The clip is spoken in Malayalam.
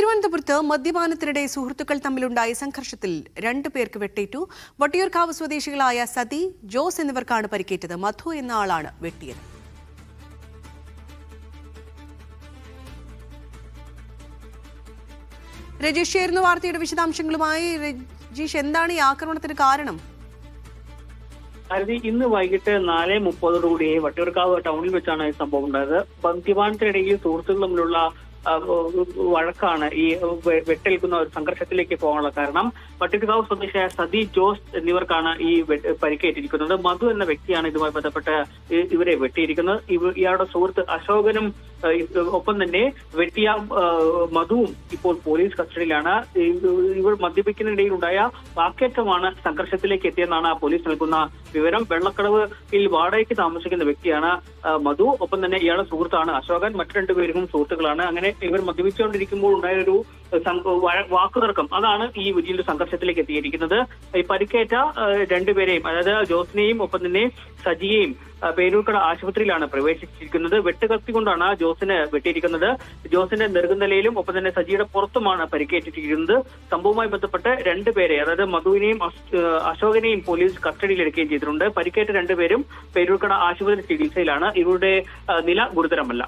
തിരുവനന്തപുരത്ത് മദ്യപാനത്തിനിടെ സുഹൃത്തുക്കൾ തമ്മിലുണ്ടായ സംഘർഷത്തിൽ 2 പേർക്ക് വെട്ടേറ്റു. വട്ടിയൂർക്കാവ് സ്വദേശികളായ സതി, ജോസ് എന്നിവർക്കാണ് പരിക്കേറ്റത്. മധു എന്ന ആളാണ് വെട്ടിയത്. രജീഷ് ചേരുന്ന വാർത്തയുടെ വിശദാംശങ്ങളുമായി. രജീഷ്, എന്താണ് ഈ ആക്രമണത്തിന് കാരണം? ഇന്ന് വൈകിട്ട് 4:30 വട്ടിയൂർക്കാവ് ടൗണിൽ വെച്ചാണ് ഈ സംഭവം ഉണ്ടായത്. മദ്യപാനത്തിനിടയിൽ സുഹൃത്തുക്കൾ തമ്മിലുള്ള വഴക്കാണ് ഈ വെട്ടേൽക്കുന്ന ഒരു സംഘർഷത്തിലേക്ക് പോകാനുള്ള കാരണം. വട്ടിയൂർക്കാവ് സ്വദേശിയായ സതി, ജോസ് എന്നിവർക്കാണ് ഈ പരിക്കേറ്റിരിക്കുന്നത്. മധു എന്ന വ്യക്തിയാണ് ഇതുമായി ബന്ധപ്പെട്ട് ഇവരെ വെട്ടിയിരിക്കുന്നത്. ഇയാളുടെ സുഹൃത്ത് അശോകനും ഒപ്പം തന്നെ വെട്ടിയ മധുവും ഇപ്പോൾ പോലീസ് കസ്റ്റഡിയിലാണ്. ഇവർ മദ്യപിക്കുന്നതിനിടയിൽ ഉണ്ടായ വാക്കേറ്റമാണ് സംഘർഷത്തിലേക്ക് എത്തിയെന്നാണ് പോലീസ് നൽകുന്ന വിവരം. വെള്ളക്കടവിൽ വാടകയ്ക്ക് താമസിക്കുന്ന വ്യക്തിയാണ് മധു. ഒപ്പം തന്നെ ഇയാളുടെ സുഹൃത്താണ് അശോകൻ. മറ്റു 2 പേരും സുഹൃത്തുക്കളാണ്. അങ്ങനെ ഇവർ മദ്യപിച്ചുകൊണ്ടിരിക്കുമ്പോൾ ഉണ്ടായൊരു വാക്കുതർക്കം, അതാണ് ഈ വലിയൊരു സംഘർഷത്തിലേക്ക് എത്തിയിരിക്കുന്നത്. ഈ പരിക്കേറ്റ 2 പേരെയും, അതായത് ജോസിനെയും ഒപ്പം തന്നെ സജിയെയും പേരൂർക്കട ആശുപത്രിയിലാണ് പ്രവേശിച്ചിരിക്കുന്നത്. വെട്ടുകത്തി കൊണ്ടാണ് ജോസിന് വെട്ടിയിരിക്കുന്നത്. ജോസിന്റെ നെറുകുന്തലയിലും ഒപ്പം തന്നെ സജിയുടെ പുറത്തുമാണ് പരിക്കേറ്റിരിക്കുന്നത്. സംഭവവുമായി ബന്ധപ്പെട്ട് 2 പേരെ, അതായത് മധുവിനെയും അശോകനെയും പോലീസ് കസ്റ്റഡിയിലെടുക്കുകയും ചെയ്തിട്ടുണ്ട്. പരിക്കേറ്റ 2 പേരും പേരൂർക്കട ആശുപത്രി ചികിത്സയിലാണ്. ഇവരുടെ നില ഗുരുതരമല്ല.